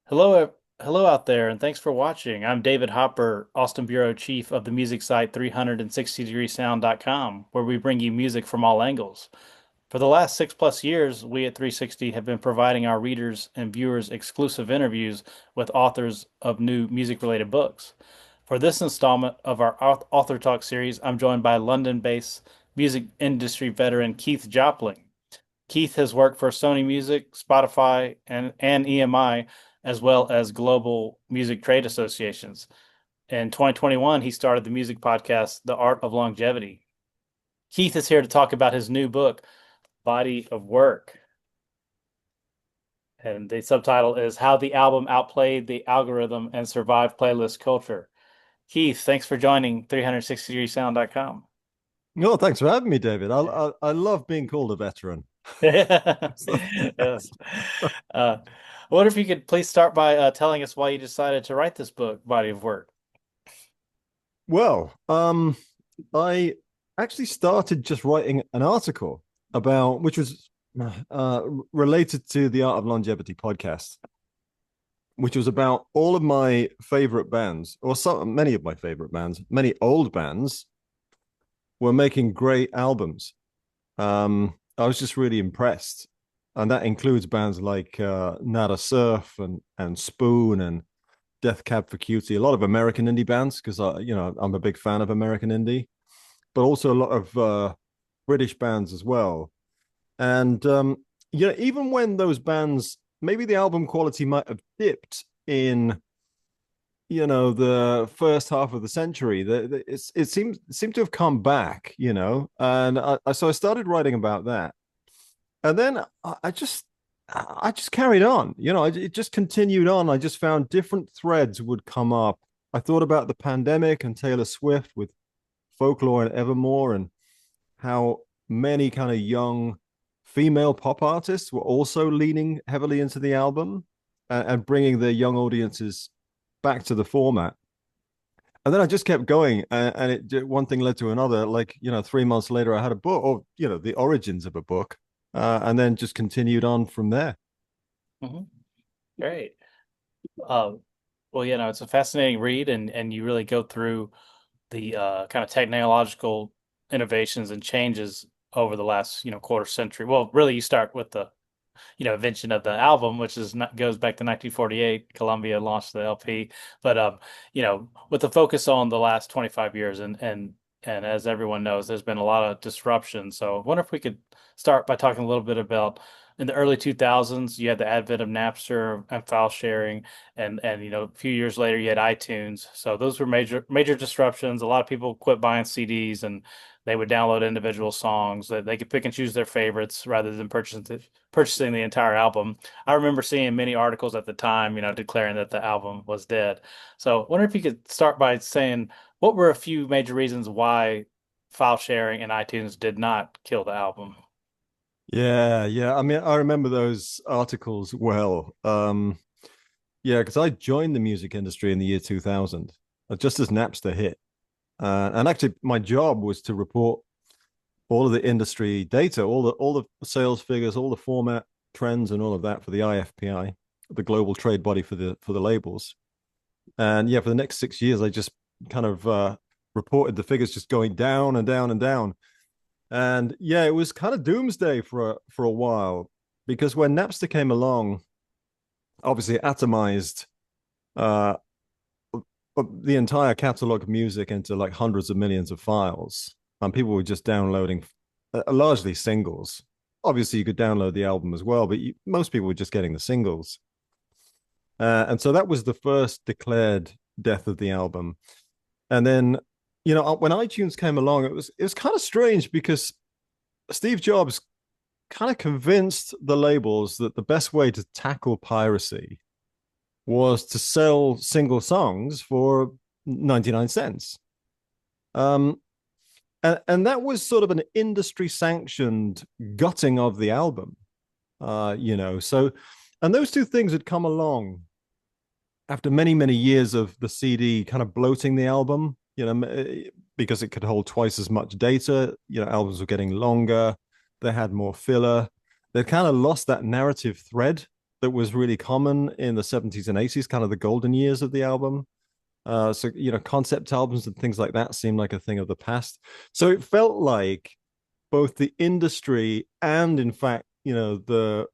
Hello out there, and thanks for watching. I'm David Hopper, Austin Bureau Chief of the music site 360degreesound.com, where we bring you music from all angles. For the last 6+ years, we at 360 have been providing our readers and viewers exclusive interviews with authors of new music-related books. For this installment of our Author Talk series, I'm joined by London-based music industry veteran Keith Jopling. Keith has worked for Sony Music, Spotify, and EMI, as well as global music trade associations. In 2021, he started the music podcast, The Art of Longevity. Keith is here to talk about his new book, Body of Work. And the subtitle is How the Album Outplayed the Algorithm and Survived Playlist Culture. Keith, thanks for joining 360degreesound.com. No, thanks for having me, David. I love being called a veteran. Yes. I wonder if you could please start by telling us why you decided to write this book, Body of Work. Well, I actually started just writing an article about which was related to the Art of Longevity podcast, which was about all of my favorite bands, or many of my favorite bands, many old bands were making great albums. I was just really impressed, and that includes bands like Nada Surf and Spoon and Death Cab for Cutie, a lot of American indie bands because I'm a big fan of American indie, but also a lot of British bands as well. And even when those bands, maybe the album quality might have dipped in the first half of the century, it seemed to have come back, and so I started writing about that, and then I just carried on. It just continued on. I just found different threads would come up. I thought about the pandemic and Taylor Swift with Folklore and Evermore, and how many kind of young female pop artists were also leaning heavily into the album and bringing their young audiences back to the format. And then I just kept going, and one thing led to another. Like 3 months later, I had a book, or the origins of a book, and then just continued on from there. Mhm. Great. Uh, well, it's a fascinating read, and you really go through the kind of technological innovations and changes over the last, quarter century. Well, really, you start with the invention of the album, which is not, goes back to 1948. Columbia launched the LP, but with the focus on the last 25 years, and as everyone knows, there's been a lot of disruption. So I wonder if we could start by talking a little bit about in the early 2000s, you had the advent of Napster and file sharing, and a few years later you had iTunes. So those were major disruptions. A lot of people quit buying CDs and they would download individual songs that they could pick and choose their favorites rather than purchasing the entire album. I remember seeing many articles at the time, declaring that the album was dead. So I wonder if you could start by saying what were a few major reasons why file sharing and iTunes did not kill the album? Yeah, yeah. I mean, I remember those articles well. Yeah, because I joined the music industry in the year 2000, just as Napster hit. And actually, my job was to report all of the industry data, all the sales figures, all the format trends, and all of that for the IFPI, the global trade body for the labels. And yeah, for the next 6 years, I just kind of reported the figures just going down and down and down. And yeah, it was kind of doomsday for a while, because when Napster came along, obviously it atomized uh, the entire catalog of music into like hundreds of millions of files, and people were just downloading largely singles. Obviously, you could download the album as well, but most people were just getting the singles. And so that was the first declared death of the album. And then, when iTunes came along, it was kind of strange because Steve Jobs kind of convinced the labels that the best way to tackle piracy was to sell single songs for 99 cents. Um, and that was sort of an industry sanctioned gutting of the album. So, and those two things had come along after many, many years of the CD kind of bloating the album, because it could hold twice as much data. Albums were getting longer, they had more filler. They kind of lost that narrative thread. that was really common in the 70s and 80s, kind of the golden years of the album. So, concept albums and things like that seemed like a thing of the past. So it felt like both the industry and, in fact, the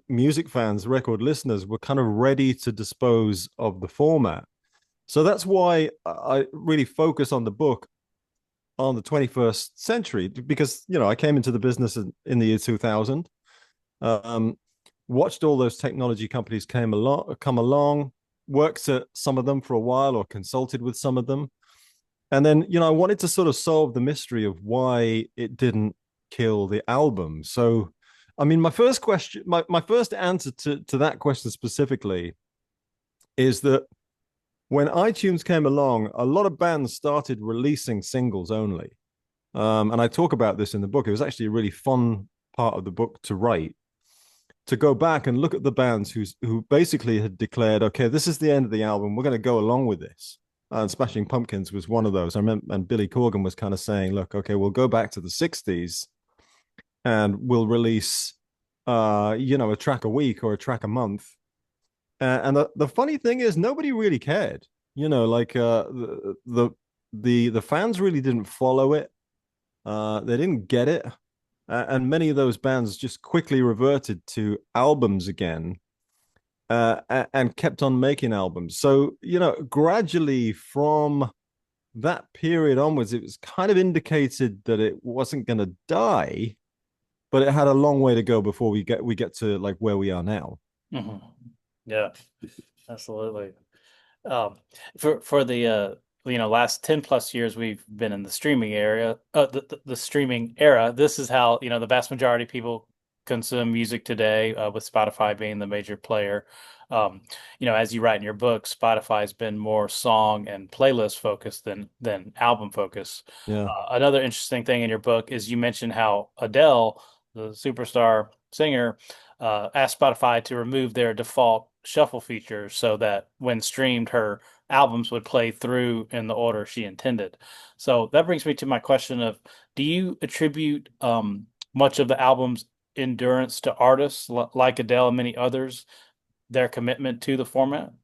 music fans, record listeners were kind of ready to dispose of the format. So that's why I really focus on the book on the 21st century, because, I came into the business in the year 2000, um, watched all those technology companies come along, worked at some of them for a while or consulted with some of them. And then, I wanted to sort of solve the mystery of why it didn't kill the album. So, I mean, my first answer to that question specifically is that when iTunes came along, a lot of bands started releasing singles only. And I talk about this in the book. It was actually a really fun part of the book to write, to go back and look at the bands who basically had declared, okay, this is the end of the album. We're going to go along with this. And Smashing Pumpkins was one of those. I remember, and Billy Corgan was kind of saying, look, okay, we'll go back to the 60s and we'll release, a track a week or a track a month. And the funny thing is, nobody really cared. Like the fans really didn't follow it. They didn't get it, and many of those bands just quickly reverted to albums again, and kept on making albums. So, gradually from that period onwards, it was kind of indicated that it wasn't going to die, but it had a long way to go before we get to like where we are now. Hmm. Yeah, absolutely. Um, for the last 10 plus years we've been in the streaming area, the streaming era. This is how the vast majority of people consume music today, with Spotify being the major player. Um, as you write in your book, Spotify's been more song and playlist focused than album focused. Yeah. Another interesting thing in your book is you mentioned how Adele, the superstar singer, asked Spotify to remove their default shuffle feature so that when streamed, her albums would play through in the order she intended. So that brings me to my question of, do you attribute much of the album's endurance to artists like Adele and many others, their commitment to the format?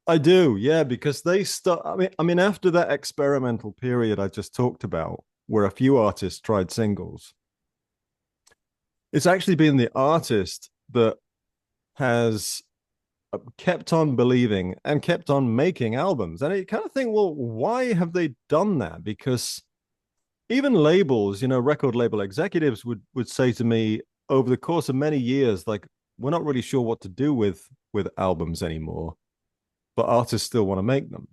I do, yeah, because they start. I mean, after that experimental period I just talked about, where a few artists tried singles, it's actually been the artist that has kept on believing and kept on making albums. And you kind of think, well, why have they done that? Because even labels, record label executives would say to me over the course of many years, like, we're not really sure what to do with albums anymore, but artists still want to make them,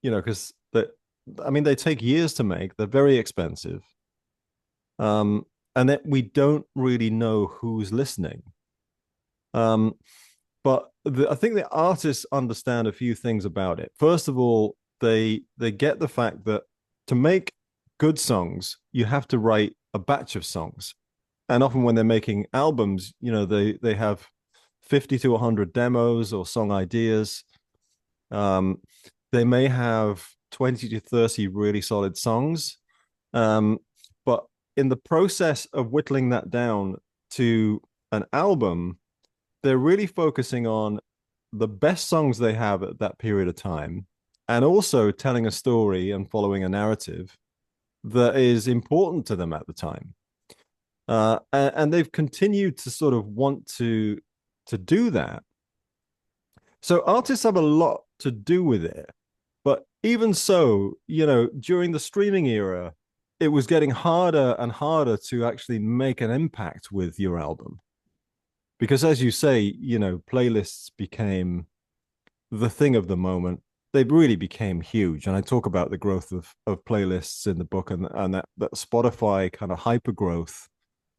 because I mean, they take years to make. They're very expensive. And that we don't really know who's listening. Um, but I think the artists understand a few things about it. First of all, they get the fact that to make good songs, you have to write a batch of songs. And often when they're making albums, they have 50 to 100 demos or song ideas. Um, they may have 20 to 30 really solid songs. Um, but in the process of whittling that down to an album, they're really focusing on the best songs they have at that period of time, and also telling a story and following a narrative that is important to them at the time. And they've continued to sort of want to do that. So artists have a lot to do with it. But even so, during the streaming era, it was getting harder and harder to actually make an impact with your album. Because as you say, playlists became the thing of the moment. They really became huge. And I talk about the growth of playlists in the book, and that Spotify kind of hyper growth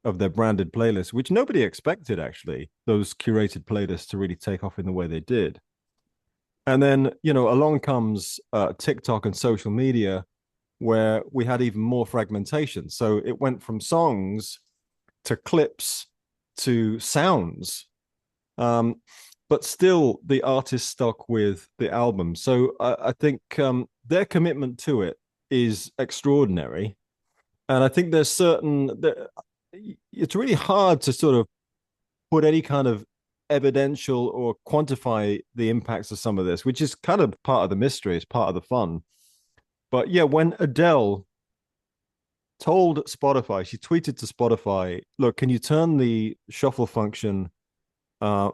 of their branded playlists, which nobody expected, actually, those curated playlists to really take off in the way they did. And then, along comes TikTok and social media, where we had even more fragmentation. So it went from songs to clips to sounds. Um, but still, the artist stuck with the album. So I think their commitment to it is extraordinary. And I think it's really hard to sort of put any kind of evidential or quantify the impacts of some of this, which is kind of part of the mystery, it's part of the fun. But yeah, when Adele told Spotify, she tweeted to Spotify, look, can you turn the shuffle function uh,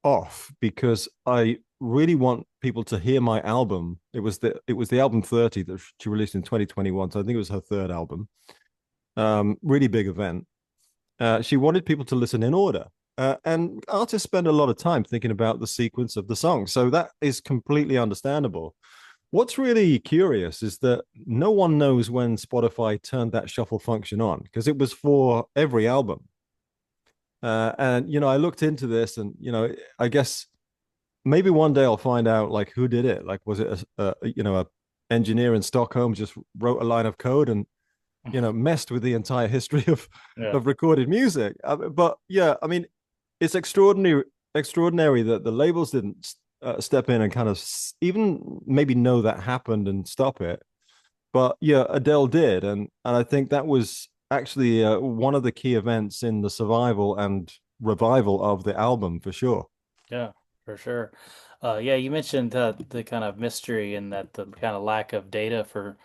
off? Because I really want people to hear my album. It was the album 30 that she released in 2021. So I think it was her third album. Really big event. She wanted people to listen in order. And artists spend a lot of time thinking about the sequence of the song. So that is completely understandable. What's really curious is that no one knows when Spotify turned that shuffle function on because it was for every album. And I looked into this, and I guess maybe one day I'll find out like who did it. Like, was it a engineer in Stockholm just wrote a line of code and messed with the entire history of Yeah. of recorded music? But yeah, I mean, it's extraordinary that the labels didn't step in and kind of even maybe know that happened and stop it. But yeah, Adele did, and I think that was actually one of the key events in the survival and revival of the album for sure. Yeah, for sure. Yeah, you mentioned the kind of mystery and that the kind of lack of data for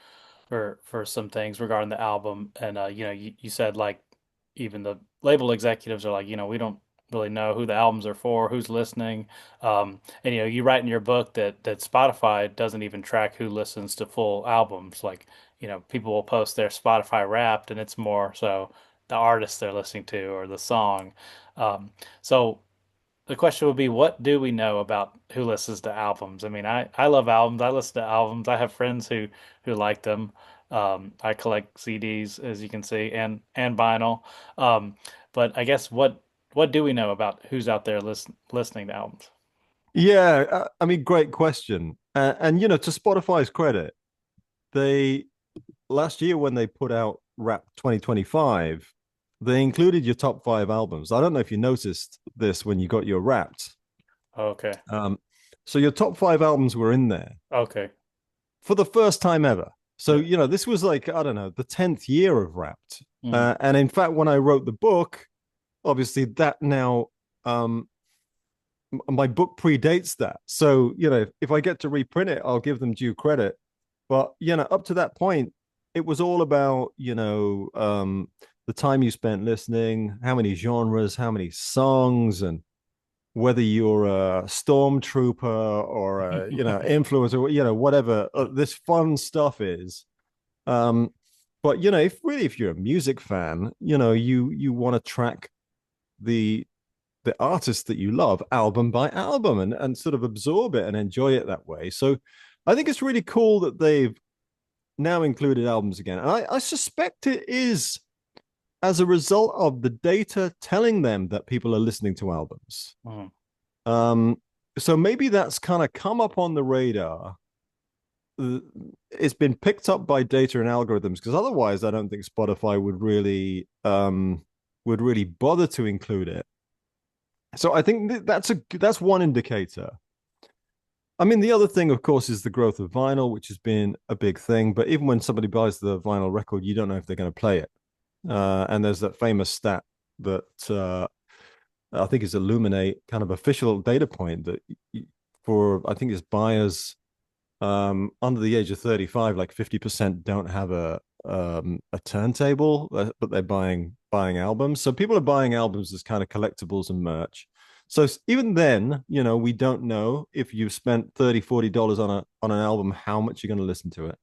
some things regarding the album, and you said like even the label executives are like, we don't really know who the albums are for, who's listening, and you write in your book that Spotify doesn't even track who listens to full albums. Like, people will post their Spotify Wrapped, and it's more so the artist they're listening to or the song. So the question would be, what do we know about who listens to albums? I mean, I love albums. I listen to albums. I have friends who like them. I collect CDs, as you can see, and vinyl. Um, but I guess what do we know about who's out there listening to albums? Yeah, I mean, great question. And to Spotify's credit, they last year when they put out Rap 2025, they included your top five albums. I don't know if you noticed this when you got your Wrapped. Okay, Um, so your top five albums were in there okay, for the first time ever. So, yeah, this was like, I don't know, the 10th year of Wrapped. mm, And in fact, when I wrote the book, obviously that now, um, my book predates that. So, if I get to reprint it, I'll give them due credit. But, up to that point, it was all about, the time you spent listening, how many genres, how many songs, and whether you're a stormtrooper or a influencer, whatever this fun stuff is. Um, but if you're a music fan, you want to track the the artist that you love album by album and sort of absorb it and enjoy it that way. So I think it's really cool that they've now included albums again. And I suspect it is as a result of the data telling them that people are listening to albums. mm, Um, so maybe that's kind of come up on the radar. It's been picked up by data and algorithms because otherwise, I don't think Spotify would really bother to include it. So I think that's one indicator. I mean, the other thing, of course, is the growth of vinyl, which has been a big thing. But even when somebody buys the vinyl record, you don't know if they're going to play it. And there's that famous stat that I think is Illuminate kind of official data point that for I think it's buyers under the age of 35, like 50% don't have a turntable, but they're buying albums. So people are buying albums as kind of collectibles and merch. So even then, we don't know if you've spent $30-$40 on an album, how much you're going to listen to it.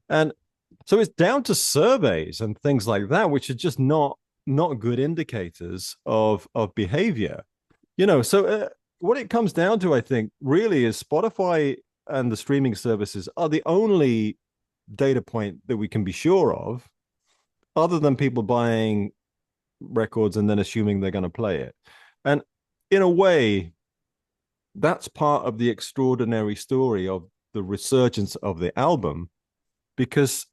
And so it's down to surveys and things like that, which are just not good indicators of behavior. So what it comes down to, I think, really is Spotify and the streaming services are the only data point that we can be sure of, other than people buying records and then assuming they're going to play it. And in a way, that's part of the extraordinary story of the resurgence of the album, because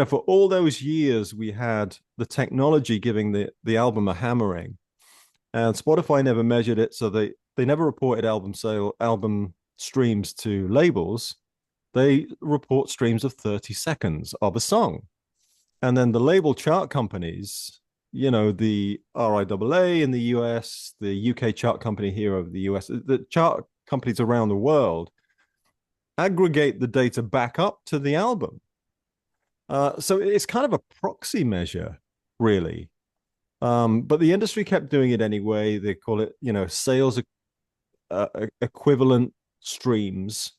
for all those years we had the technology giving the album a hammering, and Spotify never measured it, so they never reported album streams to labels. They report streams of 30 seconds of a song. And then the label chart companies the RIAA in the US, the UK chart company here over the US, the chart companies around the world aggregate the data back up to the album. So it's kind of a proxy measure, really. But the industry kept doing it anyway. They call it, sales equivalent streams.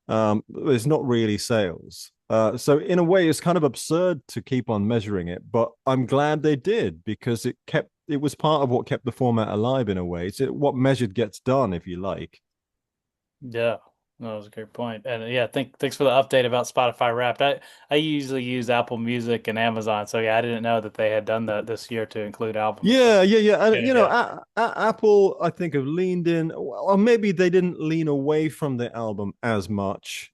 It's not really sales. So in a way, it's kind of absurd to keep on measuring it, but I'm glad they did because it was part of what kept the format alive in a way. It's what measured gets done, if you like. Yeah, no, that was a great point. And yeah, thanks for the update about Spotify Wrapped. I usually use Apple Music and Amazon, so yeah, I didn't know that they had done that this year to include albums. So Yeah, yeah, yeah. And yeah, yeah. Apple, I think, have leaned in, or maybe they didn't lean away from the album as much.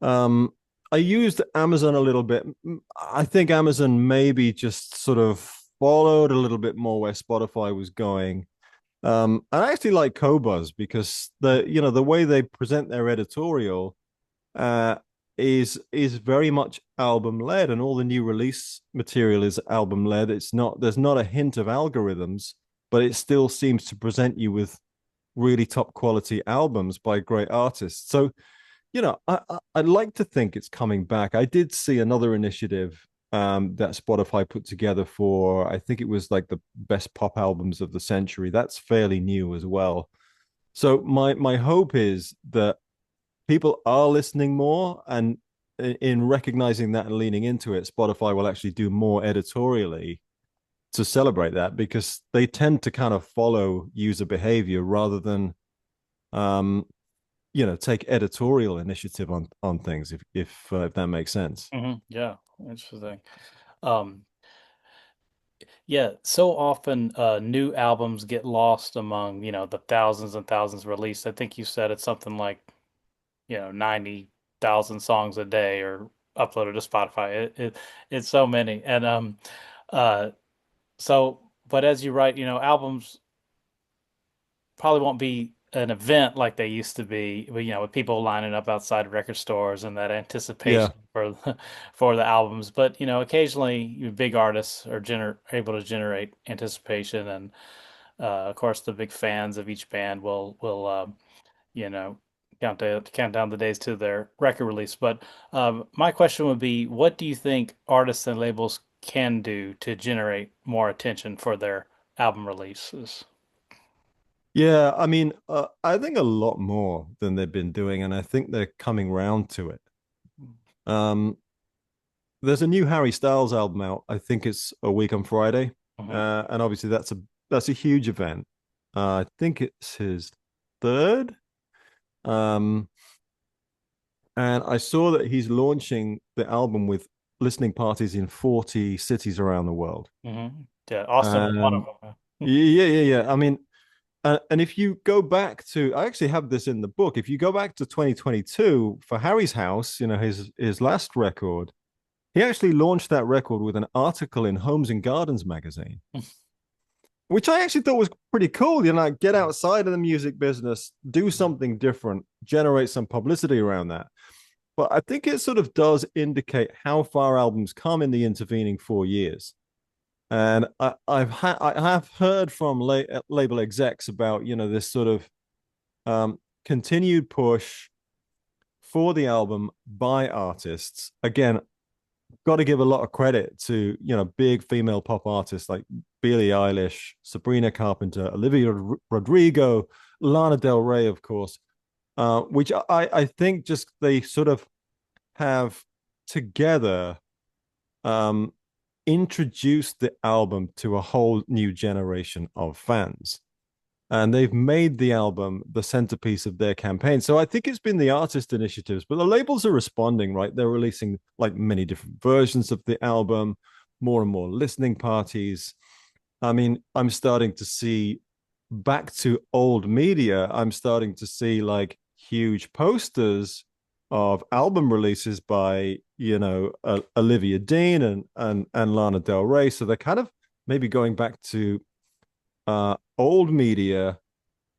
Um, I used Amazon a little bit. I think Amazon maybe just sort of followed a little bit more where Spotify was going. I actually like Cobuzz because the way they present their editorial uh, is very much album led, and all the new release material is album led. There's not a hint of algorithms, but it still seems to present you with really top quality albums by great artists. So I'd like to think it's coming back. I did see another initiative that Spotify put together for, I think it was like the best pop albums of the century. That's fairly new as well. So my hope is that people are listening more, and in recognizing that and leaning into it, Spotify will actually do more editorially to celebrate that because they tend to kind of follow user behavior rather than um, take editorial initiative on things if that makes sense. Yeah, interesting. Um, yeah, so often new albums get lost among, the thousands and thousands released. I think you said it's something like, 90,000 songs a day or uploaded to Spotify. It's so many. And uh so but as you write, albums probably won't be an event like they used to be, but, with people lining up outside record stores and that Yeah. anticipation for for the albums. But occasionally, big artists are able to generate anticipation, and of course, the big fans of each band will you know count down the days to their record release. But my question would be, what do you think artists and labels can do to generate more attention for their album releases? Yeah, I mean, I think a lot more than they've been doing, and I think they're coming round to it. Um, there's a new Harry Styles album out. I think it's a week on Friday, Mhm. and obviously that's a huge event. I think it's his third. Um, and I saw that he's launching the album with listening parties in 40 cities around the world. Yeah, Austin was one And of them. yeah, yeah, yeah. I mean, and if you go back to, I actually have this in the book. If you go back to 2022 for Harry's House, his last record, he actually launched that record with an article in Homes and Gardens magazine, which I actually thought was pretty cool. Like get outside of the music business, do something different, generate some publicity around that. But I think it sort of does indicate how far albums come in the intervening 4 years. And I have heard from label execs about this sort of continued push for the album by artists. Again, got to give a lot of credit to big female pop artists like Billie Eilish, Sabrina Carpenter, Olivia Rodrigo, Lana Del Rey, of course, which I think just they sort of have together um, introduced the album to a whole new generation of fans. And they've made the album the centerpiece of their campaign. So I think it's been the artist initiatives, but the labels are responding, right? They're releasing like many different versions of the album, more and more listening parties. I mean, I'm starting to see back to old media, I'm starting to see like huge posters of album releases by, Olivia Dean and Lana Del Rey. So they're kind of maybe going back to old media,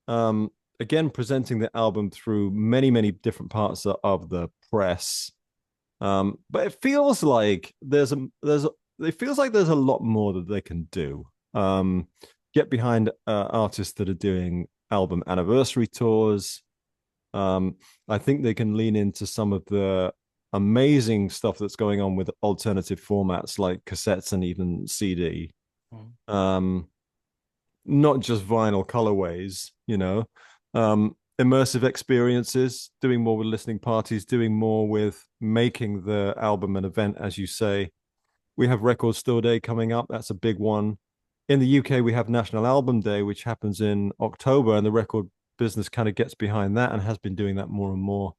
again presenting the album through many many different parts of the press. But it feels like there's it feels like there's a lot more that they can do. Get behind artists that are doing album anniversary tours. Um, I think they can lean into some of the amazing stuff that's going on with alternative formats like cassettes and even CD. Mhm. Um, Not just vinyl colorways, you know, immersive experiences, doing more with listening parties, doing more with making the album an event, as you say. We have Record Store Day coming up. That's a big one. In the UK, we have National Album Day, which happens in October, and the record business kind of gets behind that and has been doing that more and more.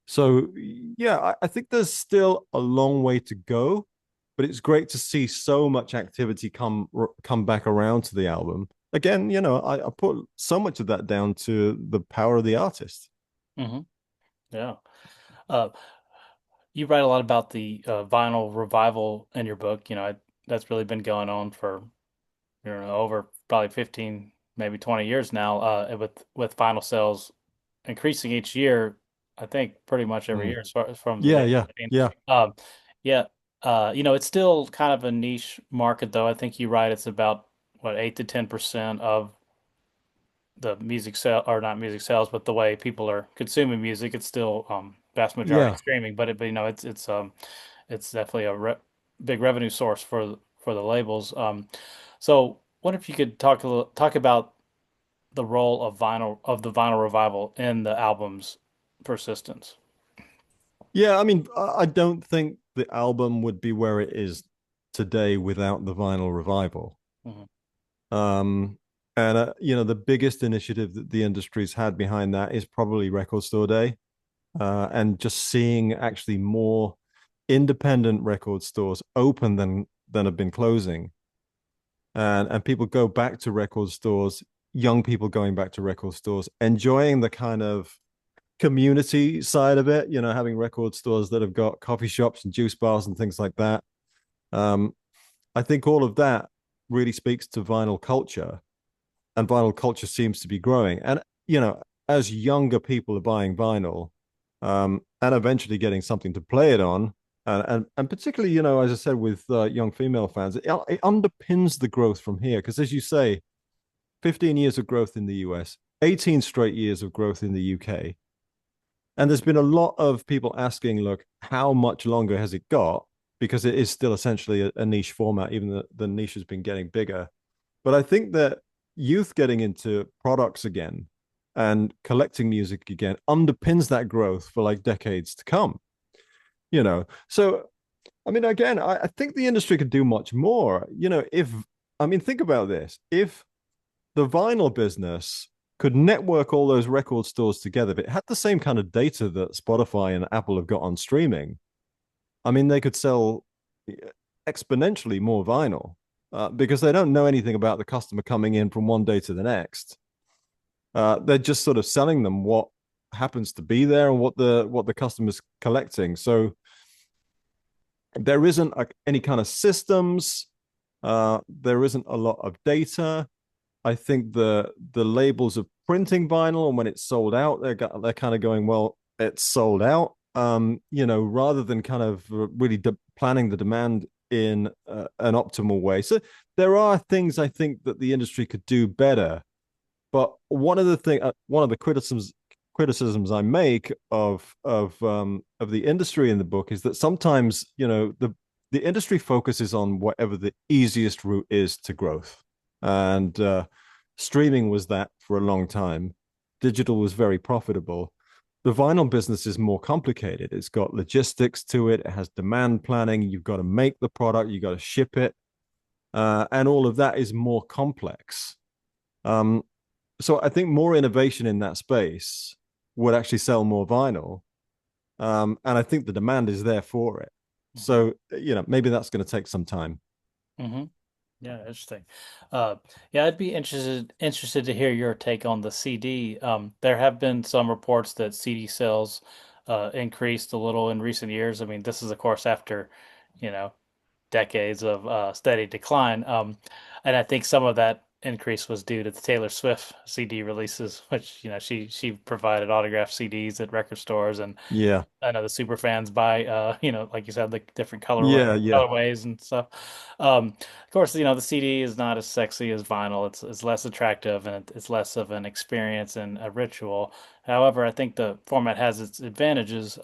So, yeah, I think there's still a long way to go, but it's great to see so much activity come back around to the album. Again, I put so much of that down to the power of the artist. Hmm. Yeah. Uh, you write a lot about the vinyl revival in your book. That's really been going on for over probably 15, maybe 20 years now. With vinyl sales increasing each year, I think pretty much every Mm. year as far as from the Yeah, data yeah, I've seen. yeah. Yeah. It's still kind of a niche market, though. I think you write it's about what 8 to 10% of the music sale or not music sales, but the way people are consuming music. It's still vast majority Yeah. streaming, but it's definitely a big revenue source for the labels. So what if you could talk about the role of the vinyl revival in the album's persistence? Yeah, I mean, I don't think the album would be where it is today without the vinyl revival. Hmm. Um, and the biggest initiative that the industry's had behind that is probably Record Store Day, and just seeing actually more independent record stores open than have been closing, and people go back to record stores, young people going back to record stores, enjoying the kind of community side of it, having record stores that have got coffee shops and juice bars and things like that. Um, I think all of that really speaks to vinyl culture, and vinyl culture seems to be growing. And as younger people are buying vinyl, and eventually getting something to play it on, and particularly, as I said, with young female fans, it underpins the growth from here. Because as you say, 15 years of growth in the US, 18 straight years of growth in the UK. And there's been a lot of people asking, look, how much longer has it got? Because it is still essentially a niche format, even the niche has been getting bigger. But I think that youth getting into products again and collecting music again underpins that growth for like decades to come. So, I mean, again, I think the industry could do much more. I mean, think about this. If the vinyl business could network all those record stores together, if it had the same kind of data that Spotify and Apple have got on streaming, I mean, they could sell exponentially more vinyl, because they don't know anything about the customer coming in from one day to the next. They're just sort of selling them what happens to be there and what the customer's collecting. So there isn't any kind of systems. There isn't a lot of data. I think the labels of printing vinyl, and when it's sold out, they're kind of going, well, it's sold out. Rather than kind of really planning the demand in an optimal way. So there are things I think that the industry could do better. But one of the criticisms I make of the industry in the book is that sometimes the industry focuses on whatever the easiest route is to growth, and streaming was that for a long time. Digital was very profitable. The vinyl business is more complicated. It's got logistics to it. It has demand planning. You've got to make the product. You've got to ship it, and all of that is more complex. Um, so I think more innovation in that space would actually sell more vinyl, and I think the demand is there for it. So maybe that's going to take some time. Hmm. Yeah, interesting. Uh, yeah, I'd be interested to hear your take on the CD. There have been some reports that CD sales increased a little in recent years. I mean, this is of course after, you know, decades of steady decline. And I think some of that increase was due to the Taylor Swift CD releases, which she provided autographed CDs at record stores, and Yeah. I know the super fans buy, like you said, the different Yeah. Yeah. colorways and stuff. Of course, the CD is not as sexy as vinyl. It's less attractive and it's less of an experience and a ritual. However, I think the format has its advantages.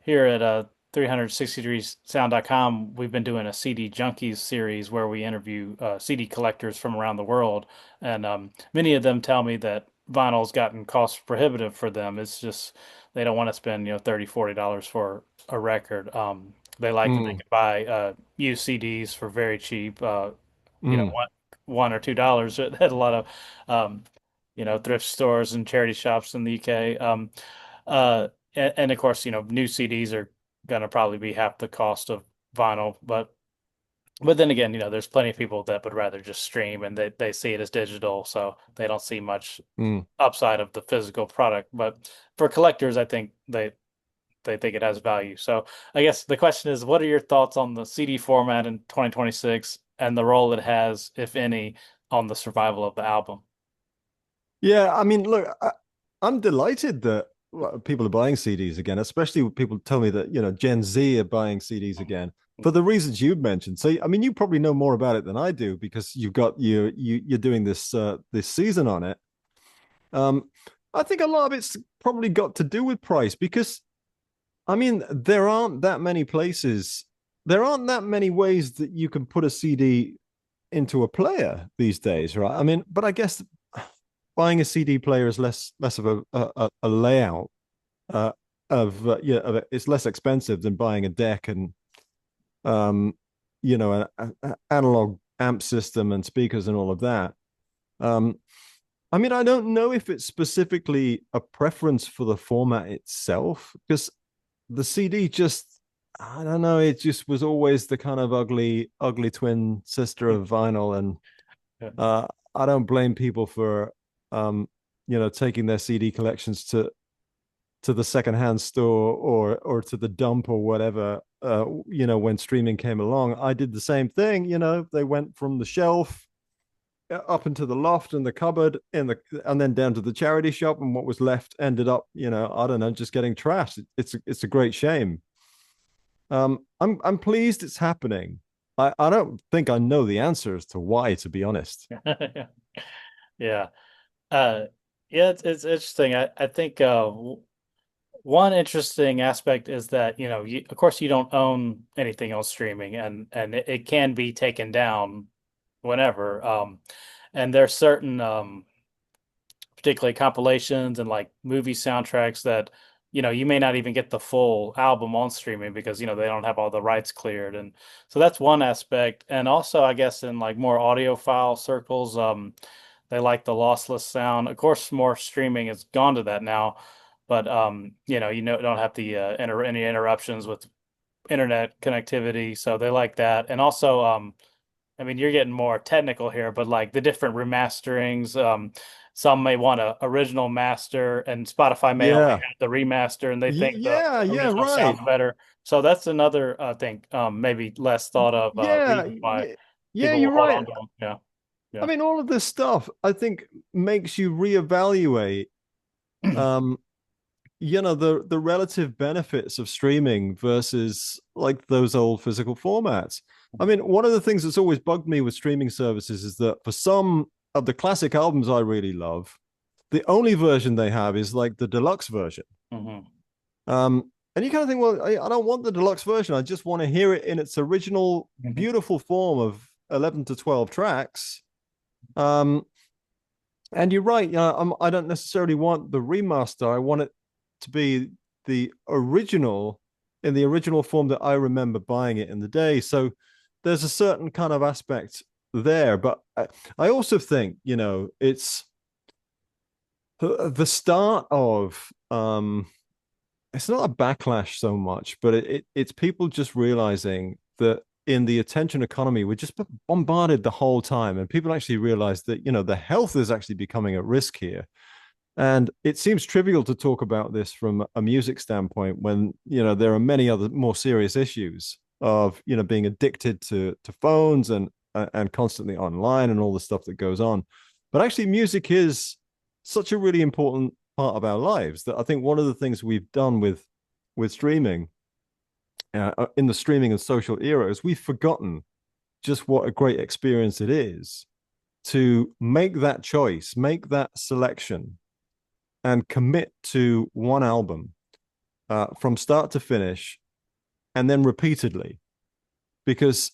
Here at 360degreesound.com, we've been doing a CD Junkies series where we interview CD collectors from around the world, and many of them tell me that vinyl's gotten cost prohibitive for them. It's just they don't want to spend, $30-$40 for a record. They like that they Mm, can buy used CDs for very cheap. mm, One or $2 at a lot of thrift stores and charity shops in the UK. Uh, and of course, new CDs are gonna probably be half the cost of vinyl, but then again, there's plenty of people that would rather just stream and they see it as digital, so they don't see much mm. upside of the physical product. But for collectors, I think they think it has value. So I guess the question is, what are your thoughts on the CD format in 2026 and the role it has, if any, on the survival of the album? Yeah, I mean, look, I'm delighted that well, people are buying CDs again, especially when people tell me that, Gen Z are buying CDs again for the reasons you mentioned. So, I mean, you probably know more about it than I do because you're doing this season on it. Um, I think a lot of it's probably got to do with price because I mean, there aren't that many ways that you can put a CD into a player these days, right? I mean, but I guess buying a CD player is less of a layout uh, it's less expensive than buying a deck and um, an analog amp system and speakers and all of that. Um, I mean, I don't know if it's specifically a preference for the format itself because the CD just I don't know, it just was always the kind of ugly twin sister of vinyl, and Yeah. uh, I don't blame people for um, taking their CD collections to the secondhand store or to the dump or whatever. When streaming came along, I did the same thing. They went from the shelf up into the loft and the cupboard and then down to the charity shop, and what was left ended up, I don't know, just getting trashed. It's a great shame. I'm pleased it's happening. I don't think I know the answer as to why, to be honest. Yeah. Uh, yeah, it's interesting. I think one interesting aspect is that, of course, you don't own anything on streaming, and it can be taken down whenever. And there's certain particularly compilations and like movie soundtracks that you may not even get the full album on streaming because they don't have all the rights cleared, and so that's one aspect. And also, I guess in like more audiophile circles, they like the lossless sound. Of course, more streaming has gone to that now, but don't have the any interruptions with internet connectivity, so they like that. And also, I mean, you're getting more technical here, but like the different remasterings, some may want a original master, and Spotify may only Yeah. have the remaster, and they think the Yeah, yeah, original sounds right. better. So that's another, I think, maybe less thought of Yeah, reason why yeah, yeah, people will you're hold right. on to them. Yeah, I yeah. mean, all of this stuff, I think, makes you reevaluate, um, the relative benefits of streaming versus like those old physical formats. I mean, one of the things that's always bugged me with streaming services is that for some of the classic albums I really love, the only version they have is like the deluxe version. Hmm. And you kind of think, well, I don't want the deluxe version. I just want to hear it in its original Hmm. beautiful form of 11 to 12 tracks. Um, and you're right. I don't necessarily want the remaster. I want it to be the original in the original form that I remember buying it in the day. So there's a certain kind of aspect there. But I also think, it's the start of it's not a backlash so much, but it's people just realizing that in the attention economy, we're just bombarded the whole time, and people actually realize that the health is actually becoming at risk here. And it seems trivial to talk about this from a music standpoint when there are many other more serious issues of being addicted to phones and constantly online and all the stuff that goes on. But actually, music is such a really important part of our lives that I think one of the things we've done with streaming in the streaming and social era is we've forgotten just what a great experience it is to make that choice, make that selection, and commit to one album from start to finish, and then repeatedly, because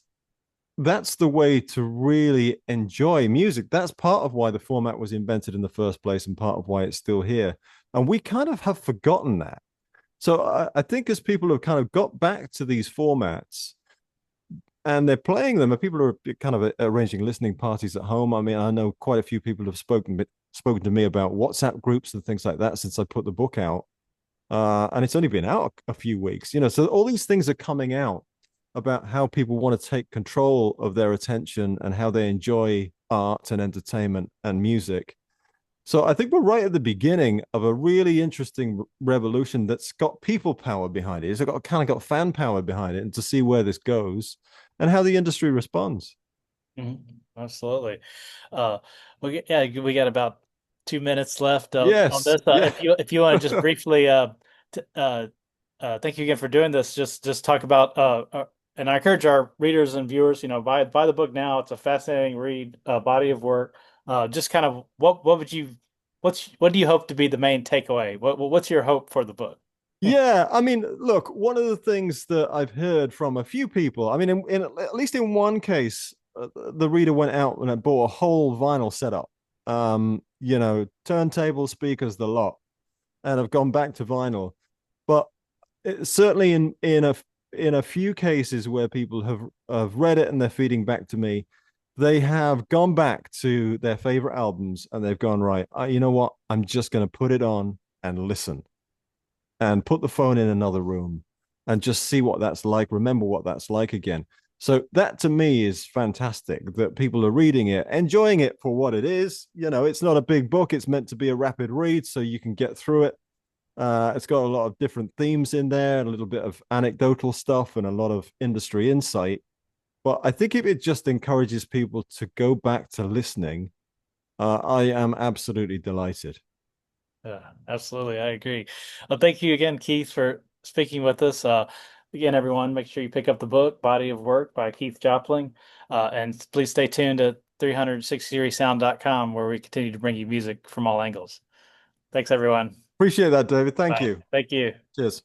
that's the way to really enjoy music. That's part of why the format was invented in the first place and part of why it's still here. And we kind of have forgotten that. So I think as people have kind of got back to these formats and they're playing them, and people are kind of arranging listening parties at home. I mean, I know quite a few people have spoken to me about WhatsApp groups and things like that since I put the book out. And it's only been out a few weeks, you know. So all these things are coming out about how people want to take control of their attention and how they enjoy art and entertainment and music. So I think we're right at the beginning of a really interesting revolution that's got people power behind it. It's got kind of got fan power behind it, and to see where this goes and how the industry responds. Absolutely. Uh, we got about 2 minutes left on Yes, this. yeah. If you want to just briefly, thank you again for doing this. Just talk about, and I encourage our readers and viewers, buy the book now. It's a fascinating read, body of work. Just kind of what would you, what do you hope to be the main takeaway? What's your hope for the book? Yeah, I mean, look, one of the things that I've heard from a few people, I mean, in at least in one case, the reader went out and bought a whole vinyl setup, turntable speakers, the lot, and have gone back to vinyl. But certainly in a few cases where people have read it and they're feeding back to me, they have gone back to their favorite albums and they've gone, right, you know what? I'm just going to put it on and listen and put the phone in another room and just see what that's like, remember what that's like again. So that to me is fantastic that people are reading it, enjoying it for what it is. You know, it's not a big book, it's meant to be a rapid read so you can get through it. It's got a lot of different themes in there, a little bit of anecdotal stuff, and a lot of industry insight. But I think if it just encourages people to go back to listening, I am absolutely delighted. Yeah, absolutely. I agree. Well, thank you again, Keith, for speaking with us. Again, everyone, make sure you pick up the book, Body of Work by Keith Jopling. And please stay tuned to 360sound.com, where we continue to bring you music from all angles. Thanks, everyone. Appreciate that, David. Thank Bye. you. Thank you. Cheers.